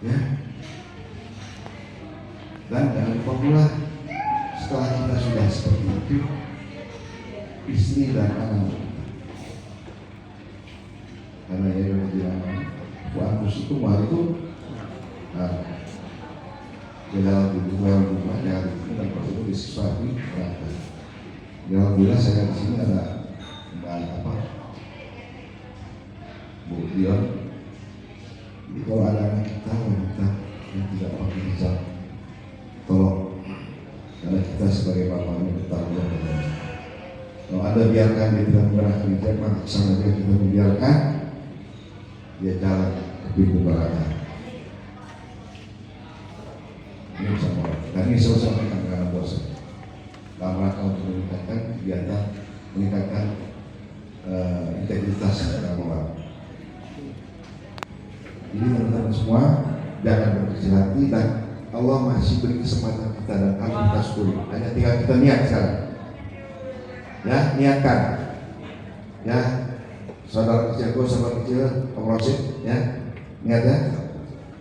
Ya. Dan jangan lupa pula setelah kita sudah seperti itu, istri dan anak kita. Karena ya udah bilang, Antus itu hari itu, dalam rumah yang dan itu disisuapi berapa. Alhamdulillah saya di sini ada Bu Dion. Jadi kalau ada anak kita wanita yang tidak pakai hijab, tolong, karena kita sebagai bapaknya bertanggung jawab. Kalau Anda biarkan dia tidak menggunakan hijab, maka sama dia kita membiarkan dia jalan ke pintu neraka. Ini sama orang. Dan ini saya sampaikan karena bosan. Dalam rangka untuk meningkatkan kegiatan, meningkatkan integritas dalam orang. Jadi teman-teman semua jangan berkecil hati, dan Allah masih beri kesempatan kita dan harus kita syukuri. Hanya tinggal kita niat sekarang. Ya, niatkan. Ya, saudara kecilku, saudara kecil, Om Rosid, ya, niat ya.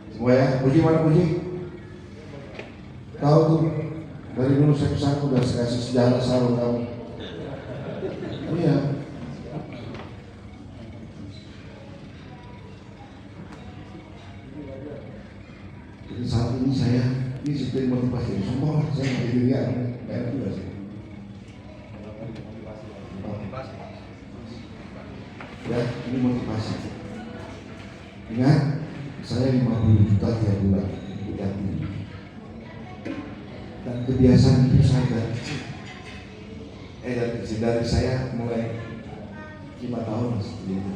Semua ya, puji mana puji? Tahu tuh, dari dulu saya pesan udah saya kasih sejarah sarung kamu. Oh iya. Jadi saat ini saya, ini seperti motivasi, sombong lah, saya nggak jadi lihat, kayak juga sih. Ya, ini motivasi. Ingat, saya 50 juta tiap bulan untuk yatim. Dan kebiasaan itu saya dari saya mulai 5 tahun seperti itu.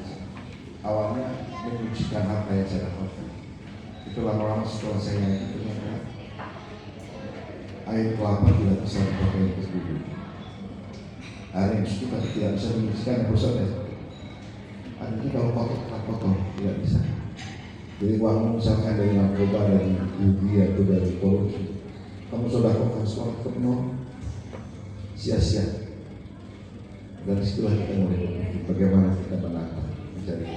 Awalnya menyucikan harta yang saya dapatkan. Itu lama-lama setelah saya naik itu ternyata air kelapa tidak bisa dipakai untuk wudhu. Air yang suci tapi tidak bisa menyucikan yang bosan ya. Ada itu kalau kotor tidak bisa. Jadi uang misalkan dari narkoba, dari judi atau dari korupsi, kamu sudah lakukan sholat penuh, sia-sia. Dan disitulah kita mulai berpikir bagaimana kita menata mencari.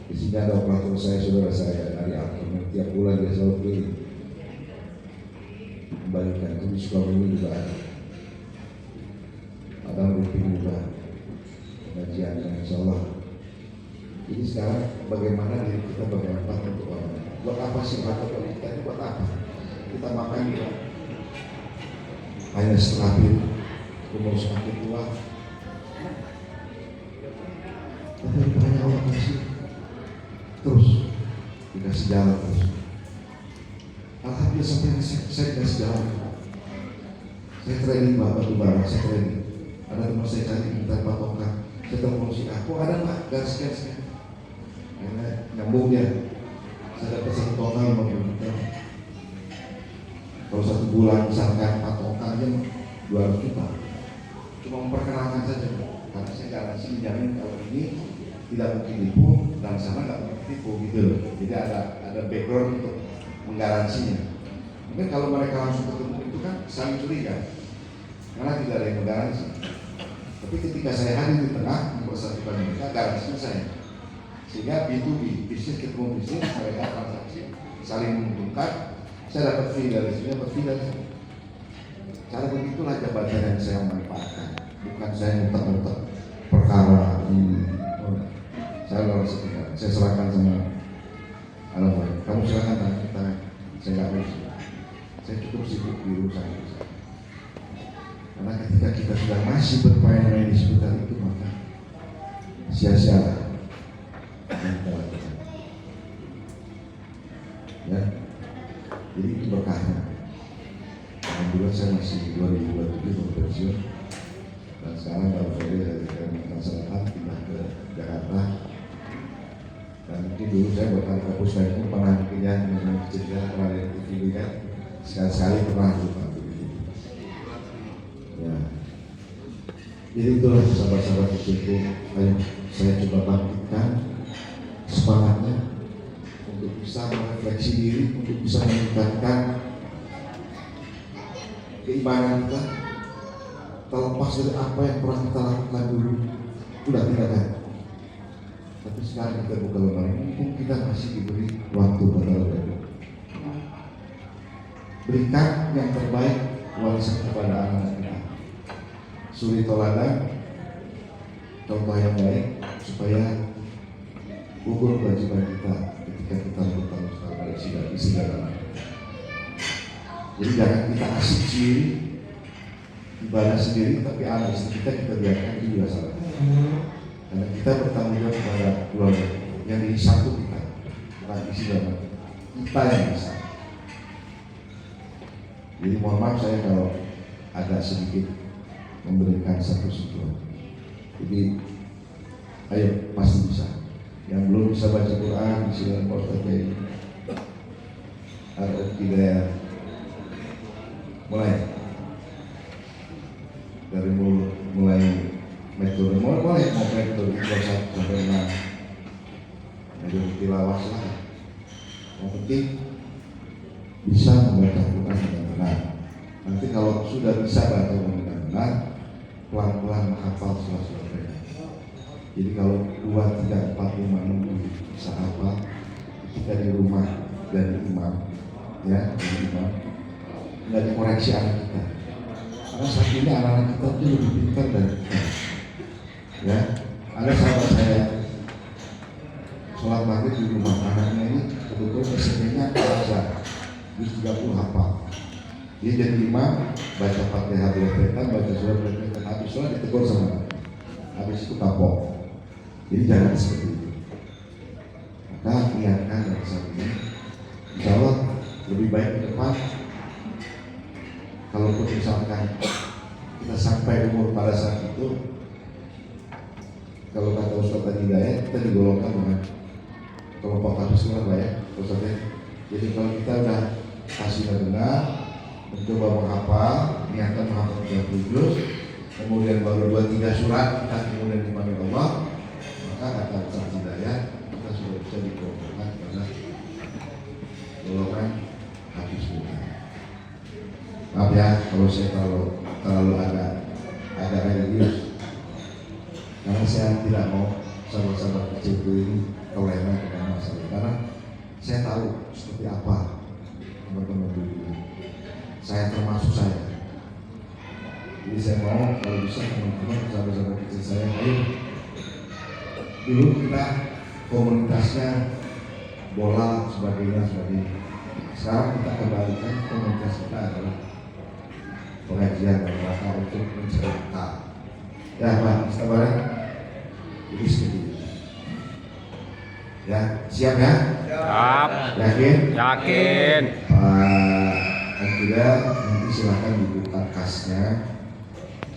Di sini ada operator saya, saudara saya dari Alkitab, tiap bulan dia selalu keliling kembalikan. Itu di Sukabumi juga ada. Ada Rupin juga kajian, insya Allah. Jadi sekarang bagaimana diri kita bagaimana untuk orang lain? Buat apa sih patut kita ini? Buat apa? Kita makan juga hanya stabil, umur semakin tua. Tapi banyak Allah kasih terus dikasih jalan terus. Alhamdulillah sampai saya dikasih jalan. Saya training batu bara, saya training. Ada teman saya cari minta patokan. Saya telepon si aku ada nggak gas. Karena nyambung dia. Saya dapat 1 total 50 juta. Kalau 1 bulan misalkan patokannya 200 juta. Cuma memperkenalkan saja. Karena saya garansi dijamin kalau ini tidak mungkin tipu, dan sana nggak mungkin tipu gitu loh. Jadi ada background untuk menggaransinya. Mungkin kalau mereka langsung ketemu itu kan saling curiga, karena tidak ada yang menggaransi. Tapi ketika saya hadir di tengah mempersatukan mereka, garansinya saya. Sehingga B2B, bisnis ketemu bisnis, mereka transaksi saling menguntungkan. Saya dapat fee dari sini, dapat fee dari sini. Cara begitulah jabatan yang saya manfaatkan. Bukan saya muter-muter perkara ini. Saya lalu sekitar, saya serahkan sama alamat. Kamu serahkan tangan, saya nggak urus. Saya cukup sibuk di urusan itu. Karena ketika kita sudah masih bermain-main di seputar itu, maka sia-sialah yang kita lakukan. Ya, jadi itu berkahnya. Alhamdulillah saya masih 2027 mau pensiun, dan sekarang baru saja dari Kalimantan Selatan pindah ke Jakarta. Dan mungkin dulu saya buat anak kampus saya itu pernah kerja dengan kecilnya, pernah dari TV kan, sekali-sekali pernah lupa begitu. Ya, jadi itulah sahabat-sahabat kecilku, saya coba bangkitkan semangatnya untuk bisa merefleksi diri, untuk bisa meningkatkan keimanan kita, terlepas dari apa yang pernah kita lakukan dulu. Sudah tidak kan? Tapi sekarang kita buka lemari, mungkin kita masih diberi waktu berlalu. Berikan yang terbaik warisan kepada anak-anak kita. Suri toladan, contoh yang baik supaya gugur kewajiban kita ketika kita bertanggung jawab pada isi dalam. Jadi jangan kita asik sendiri, ibadah sendiri, tapi anak istri kita biarkan itu juga salah. Karena kita bertanggung jawab kepada keluarga yang dihisap itu kita, bukan isi dalam kita yang bisa. Jadi mohon maaf saya kalau agak sedikit memberikan satu sentuhan. Jadi ayo pasti bisa. Yang belum bisa baca Quran silakan Pak Ustaz Kiai. Ada tidak mulai dari mulai metode boleh mau metode itu 1 sampai 6 metode tilawah lah. Yang penting bisa membaca Quran dengan benar. Nanti kalau sudah bisa baca dengan benar, pelan-pelan menghafal surah-surah. Jadi kalau 2, 3, 4, 5, 6 bisa apa kita di rumah dan imam, ya dari imam nggak dikoreksi anak kita. Karena saat ini anak-anak kita itu lebih pintar dari kita. Ya, ada sahabat saya sholat maghrib di rumah, anaknya ini kebetulan SMP-nya Al-Azhar, di 30 hafal. Dia jadi imam, baca Fatihah berlepetan, baca surah berlepetan, habis sholat ditegur sama anak. Habis itu kapok. Jadi jangan seperti itu. Maka lihatkan dari saat ini, insya Allah lebih baik ke depan. Kalaupun misalkan kita sampai umur pada saat itu, kalau kata Ustaz tadi Hidayat, kita digolongkan dengan kelompok habis surat lah ya, Ustaznya. Jadi kalau kita udah kasih benar, mencoba menghafal, niatkan menghafal 30 juz, kemudian baru 2-3 surat kita kemudian dipanggil Allah, maka kata Ustaz Hidayat kita sudah bisa digolongkan pada golongan habis surat. Maaf ya kalau saya terlalu agak religius, karena saya tidak mau sahabat-sahabat kecil ini kelewat dengan masalah, karena saya tahu seperti apa teman-teman dulu. Saya termasuk saya. Jadi saya mau kalau bisa teman-teman sahabat-sahabat kecil saya, ayo dulu kita komunitasnya bola sebagainya. Sekarang kita kembalikan komunitas kita adalah pengajian dan rangka untuk mencari hak. Ya Pak, sabar. Jadi seperti itu. Ya, siap ya? Siap. Yakin? Yakin. Pak Akila, nanti silakan dibuka kasnya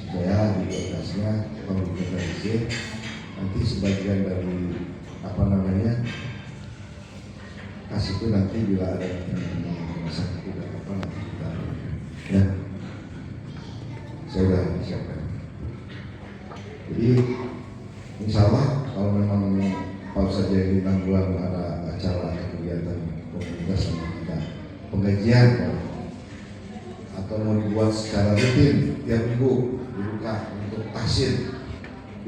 supaya di kasnya kalau diorganisir nanti sebagian dari kas itu nanti bila ada rumah sakit tidak apa nanti kita ya. Saya sudah siapkan. Jadi insya Allah kalau memang kalau saja di 6 bulan ada acara kegiatan komunitas sama kita pengajian atau mau dibuat secara rutin tiap minggu dibuka untuk tahsin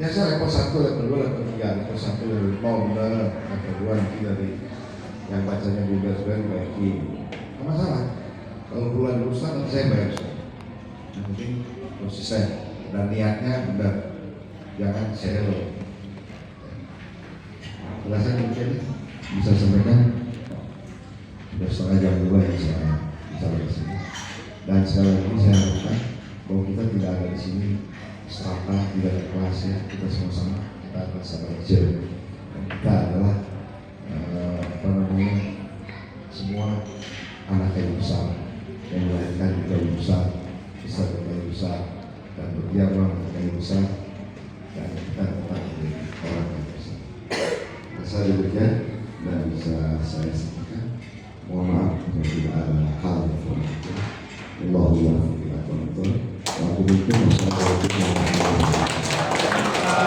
biasa level 1, level 2, level 3, level 1, level 0, level 2 nanti dari yang bacanya juga sebenarnya baiki nggak masalah. Kalau bulan urusan nanti saya bayar. Yang penting konsisten dan niatnya benar, jangan selo. Alasan mungkin bisa sampaikan sudah setengah jam dulu ya saya bicara di sini. Dan sekali lagi saya harapkan bahwa kita tidak ada di sini serata, tidak ada kelas ya, kita sama-sama kita akan sabar aja. Dan kita adalah semua anak kayu besar yang melahirkan di kayu besar, besar di kayu besar dan berdiam di kayu besar.